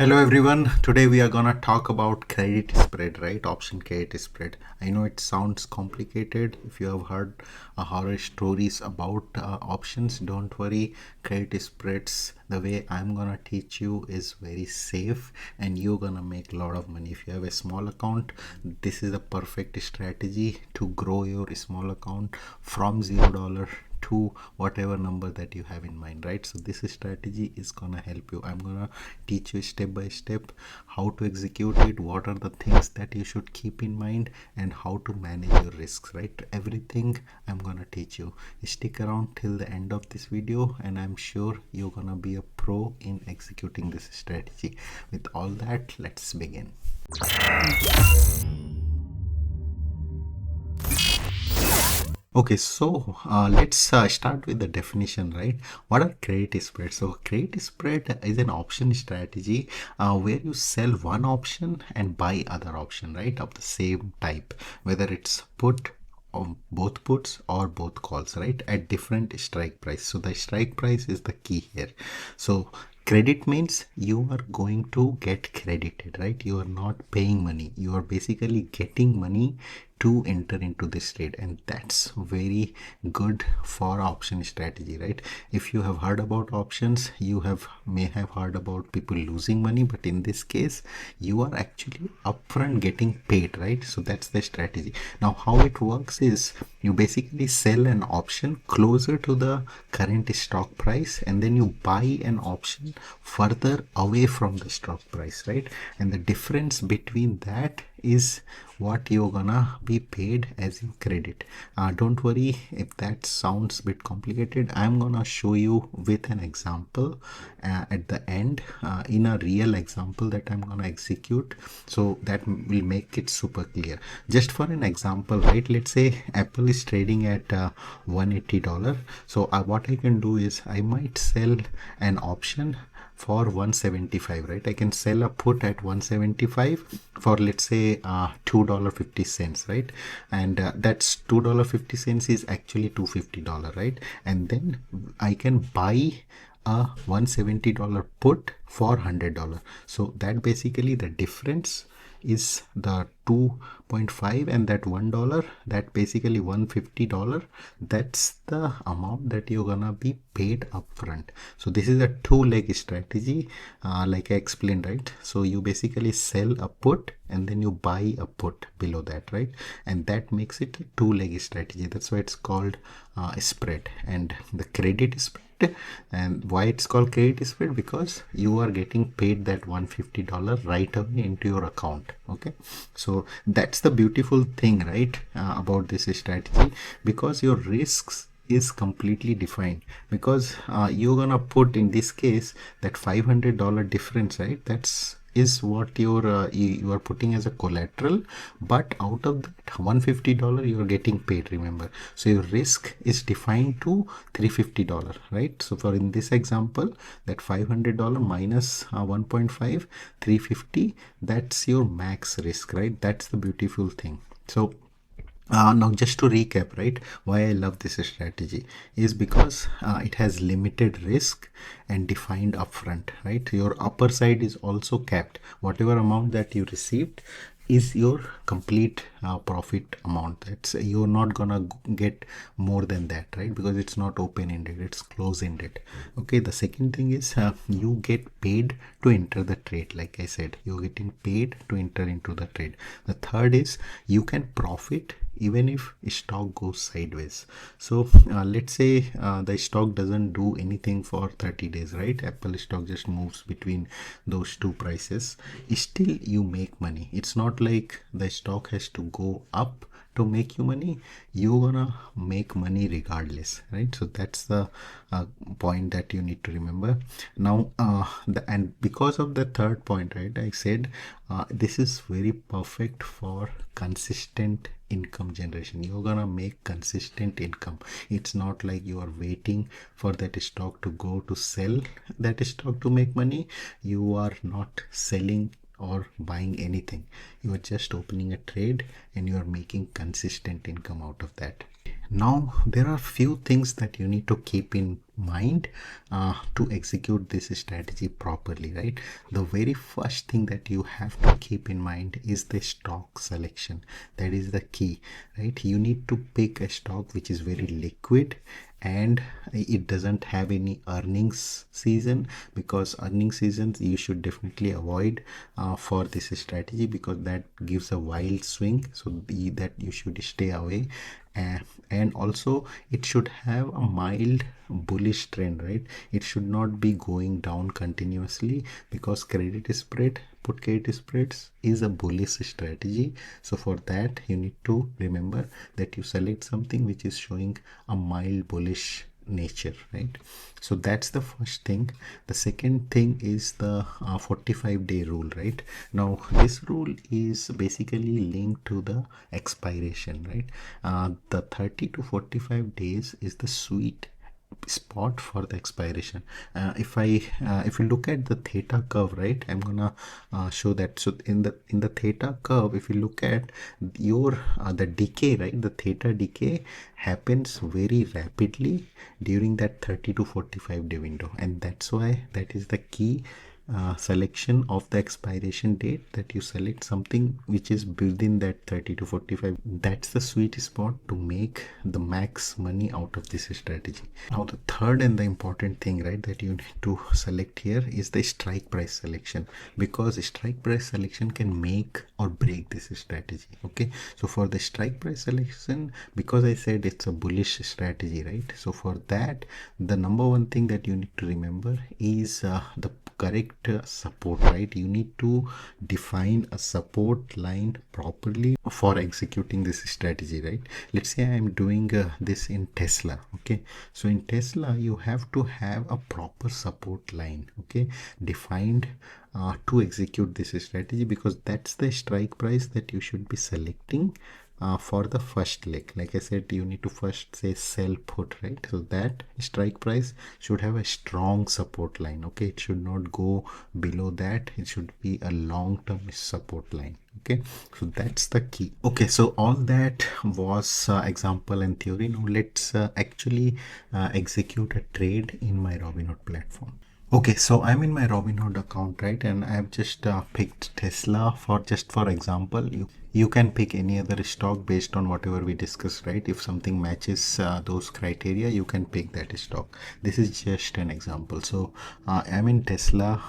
Hello everyone. Today we are gonna talk about credit spread, right? Option credit spread. I know it sounds complicated. If you have heard horror stories about options, don't worry. Credit spreads, the way I'm gonna teach you, is very safe, and you're gonna make a lot of money. If you have a small account, this is a perfect strategy to grow your small account from $0 to whatever number that you have in mind, right? So this strategy is gonna help you. I'm gonna teach you step by step how to execute it, what are the things that you should keep in mind, and how to manage your risks, right? Everything I'm gonna teach you. Stick around till the end of this video, and I'm sure you're gonna be a pro in executing this strategy. With all that, let's begin. Okay, so let's start with the definition, right? What are credit spreads? So, credit spread is an option strategy where you sell one option and buy other option, right, of the same type, whether it's put, both puts or both calls, right, at different strike price. So the strike price is the key here. So credit means you are going to get credited, right? You are not paying money, you are basically getting money to enter into this trade, and that's very good for option strategy, right? If you have heard about options, you may have heard about people losing money, but in this case you are actually upfront getting paid, right? So that's the strategy. Now how it works is you basically sell an option closer to the current stock price, and then you buy an option further away from the stock price, right? And the difference between that is what you're gonna be paid as your credit. Don't worry if that sounds a bit complicated. I'm gonna show you with an example at the end, in a real example that I'm gonna execute, so that will make it super clear. Just for an example, right, let's say Apple is trading at $180. So what I can do is I might sell an option for 175, right? I can sell a put at 175 for, let's say, $2.50, right? And that's $2.50 is actually $250, right? And then I can buy a $170 put for $100. So that basically the difference is the 2.5, and that $1, that basically $150, that's the amount that you're gonna be paid upfront. So this is a two-leg strategy, like I explained, right? So you basically sell a put and then you buy a put below that, right? And that makes it a two-leg strategy. That's why it's called a spread. And the credit spread, and why it's called credit spread, because you are getting paid that $150 right away into your account. Okay, so that's the beautiful thing, right, about this strategy, because your risks is completely defined, because you're gonna put, in this case, that $500 difference, right? That's is what you are putting as a collateral, but out of that $150 you are getting paid, remember. So your risk is defined to $350, right? So for in this example, that $500 minus 1.5, 350, that's your max risk, right? That's the beautiful thing. So now just to recap, right, why I love this strategy is because it has limited risk and defined upfront, right? Your upper side is also capped. Whatever amount that you received is your complete profit amount. That's, you're not gonna get more than that, right? Because it's not open-ended, it's close-ended. Okay, the second thing is you get paid to enter the trade. Like I said, you're getting paid to enter into the trade. The third is you can profit even if stock goes sideways. So let's say the stock doesn't do anything for 30 days, right? Apple stock just moves between those two prices, still you make money. It's not like the stock has to go up to make you money. You're gonna make money regardless, right? So that's the point that you need to remember. Now and because of the third point, right, I said this is very perfect for consistent income generation. You're gonna make consistent income. It's not like you are waiting for that stock to go to sell that stock to make money. You are not selling or buying anything. You are just opening a trade and you are making consistent income out of that. Now there are few things that you need to keep in mind to execute this strategy properly, right? The very first thing that you have to keep in mind is the stock selection. That is the key, right? You need to pick a stock which is very liquid and it doesn't have any earnings season, because earning seasons you should definitely avoid for this strategy, because that gives a wild swing. So that you should stay away. And also it should have a mild bullish trend, right? It should not be going down continuously, because credit spread, put credit spreads is a bullish strategy. So for that you need to remember that you select something which is showing a mild bullish nature, right? So that's the first thing. The second thing is the 45-day rule, right? Now this rule is basically linked to the expiration, right? The 30 to 45 days is the sweet spot for the expiration. If you look at the theta curve, right, I'm gonna show that. So in the theta curve, if you look at your the decay, right, the theta decay happens very rapidly during that 30 to 45 day window, and that's why that is the key selection of the expiration date, that you select something which is within that 30 to 45. That's the sweet spot to make the max money out of this strategy. Now the third and the important thing, right, that you need to select here is the strike price selection, because strike price selection can make or break this strategy. Okay, so for the strike price selection, because I said it's a bullish strategy, right? So for that, the number one thing that you need to remember is the correct support, right? You need to define a support line properly for executing this strategy, right? Let's say I'm doing this in Tesla. Okay, so in Tesla you have to have a proper support line, okay, defined to execute this strategy, because that's the strike price that you should be selecting for the first leg. Like I said, you need to first say sell put, right? So that strike price should have a strong support line. Okay, it should not go below that. It should be a long-term support line. Okay, so that's the key. Okay, so all that was example and theory. Now let's actually execute a trade in my Robinhood platform. Okay, so I'm in my Robinhood account, right? And I've just picked Tesla for just for example. You can pick any other stock based on whatever we discussed, right? If something matches those criteria, you can pick that stock. This is just an example. So I'm in Tesla.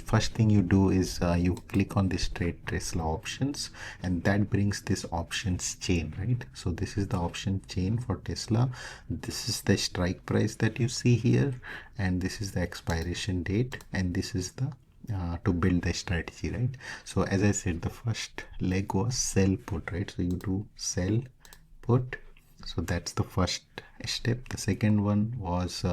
First thing you do is you click on this trade Tesla options, and that brings this options chain, right? So this is the option chain for Tesla. This is the strike price that you see here, and this is the expiration date, and this is the to build the strategy, right? So as I said, the first leg was sell put, right? So you do sell put. So that's the first step. The second one was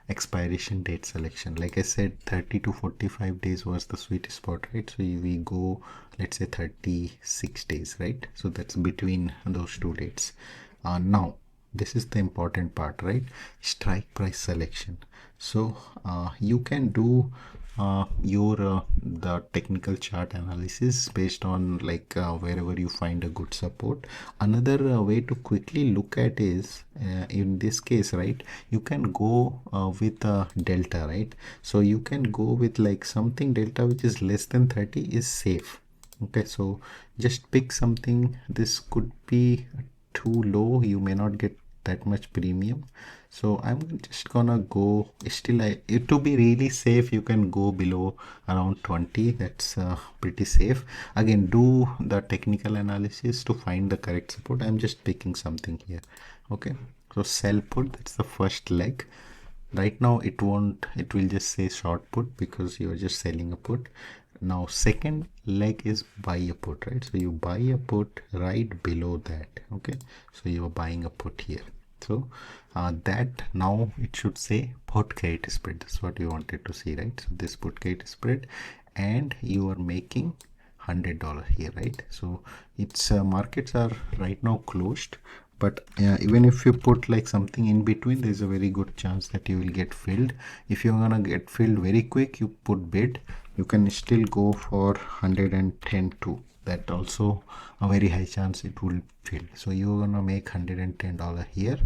expiration date selection. Like I said, 30 to 45 days was the sweet spot, right? So we go, let's say 36 days, right? So that's between those two dates. Now this is the important part, right? Strike price selection. So you can do your the technical chart analysis based on like wherever you find a good support. Another way to quickly look at is in this case, right, you can go with a delta, right? So you can go with like something delta which is less than 30 is safe. Okay, so just pick something. This could be too low, you may not get that much premium. So I'm just gonna go still, to be really safe, you can go below around 20. That's pretty safe. Again, do the technical analysis to find the correct support. I'm just picking something here. Okay, so sell put, that's the first leg. Right now it won't, it will just say short put because you're just selling a put. Now second leg is buy a put, right? So you buy a put right below that. Okay, so you are buying a put here. So that now it should say put credit spread. That's what you wanted to see, right? So this put credit spread, and you are making $100 here, right? So its markets are right now closed, but even if you put like something in between, there's a very good chance that you will get filled. If you're gonna get filled very quick, you put bid. you can still go for 110 too. That also a very high chance it will fail. So you're gonna make $110 here.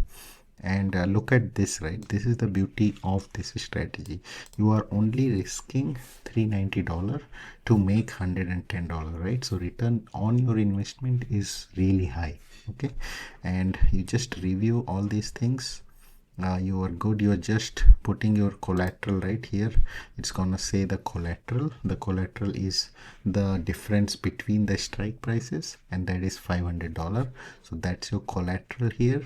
And look at this, right? This is the beauty of this strategy. You are only risking $390 to make $110, right? So return on your investment is really high. Okay, and you just review all these things. You are good. You're just putting your collateral right here. It's gonna say the collateral is the difference between the strike prices, and that is $500. So that's your collateral here.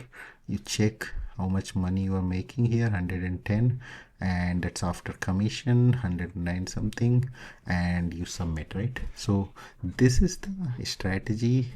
You check how much money you are making here, 110, and that's after commission 109 something, and you submit, right? So this is the strategy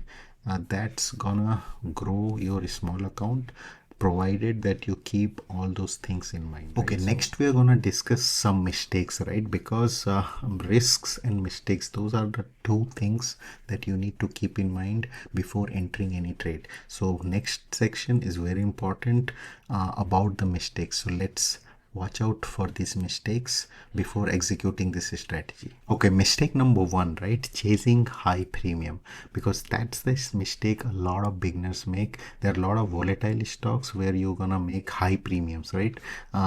that's gonna grow your small account, provided that you keep all those things in mind. Okay, right? Next we are going to discuss some mistakes, right? Because risks and mistakes, those are the two things that you need to keep in mind before entering any trade. So next section is very important about the mistakes. So let's watch out for these mistakes before executing this strategy. Okay, mistake number one, right? Chasing high premium, because that's this mistake a lot of beginners make. There are a lot of volatile stocks where you're gonna make high premiums, right?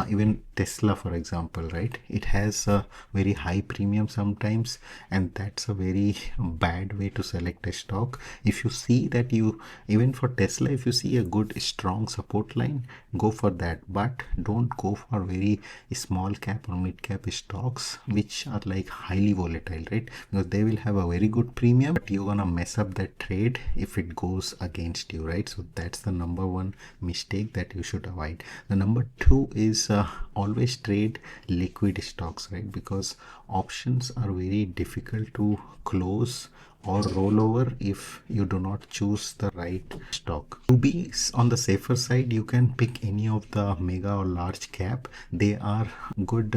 Even Tesla, for example, right? It has a very high premium sometimes, and that's a very bad way to select a stock. If you see that even for Tesla, if you see a good strong support line, go for that, but don't go for very small cap or mid cap stocks which are like highly volatile, right? Because they will have a very good premium, but you're gonna mess up that trade if it goes against you, right? So that's the number one mistake that you should avoid. The number two is always trade liquid stocks, right? Because options are very difficult to close or rollover if you do not choose the right stock. To be on the safer side, you can pick any of the mega or large cap. They are good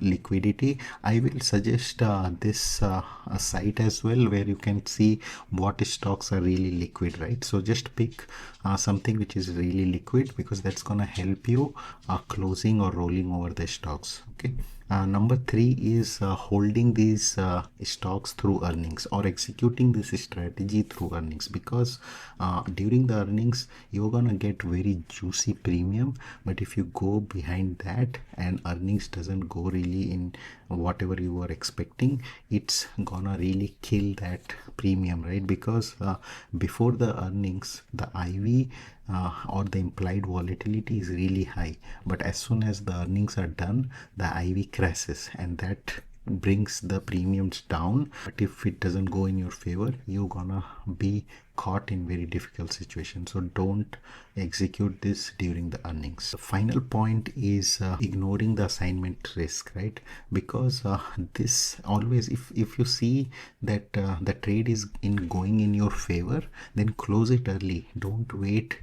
liquidity. I will suggest this a site as well where you can see what stocks are really liquid, right? So just pick something which is really liquid, because that's gonna help you closing or rolling over the stocks. Okay. Number three is holding these stocks through earnings, or executing this strategy through earnings, because during the earnings you're gonna get very juicy premium, but if you go behind that and earnings doesn't go really in whatever you were expecting, it's gonna really kill that premium, right? Because before the earnings, the IV or the implied volatility is really high, but as soon as the earnings are done, the IV crashes, and that brings the premiums down. But if it doesn't go in your favor, you're gonna be caught in very difficult situation. So don't execute this during the earnings. The final point is ignoring the assignment risk, right? Because this always, if you see that the trade is going in your favor, then close it early. Don't wait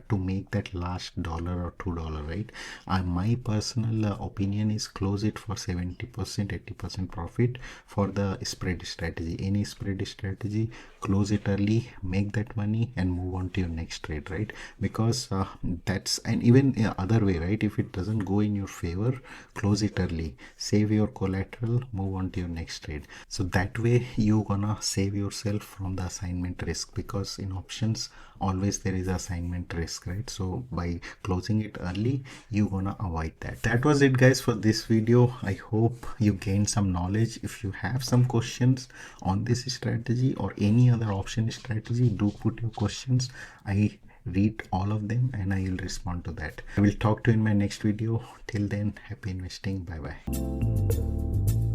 to make that last dollar or $2, right? My personal opinion is close it for 70%, 80% profit for the spread strategy. Any spread strategy, close it early, make that money and move on to your next trade, right? Because that's, and even other way, right? If it doesn't go in your favor, close it early, save your collateral, move on to your next trade. So that way you're gonna save yourself from the assignment risk, because in options always there is assignment risk, right? So by closing it early, you're gonna avoid that. That was it, guys, for this video. I hope you gained some knowledge. If you have some questions on this strategy or any other option strategy, do put your questions. I read all of them and I will respond to that. I will talk to you in my next video. Till then, happy investing. Bye bye.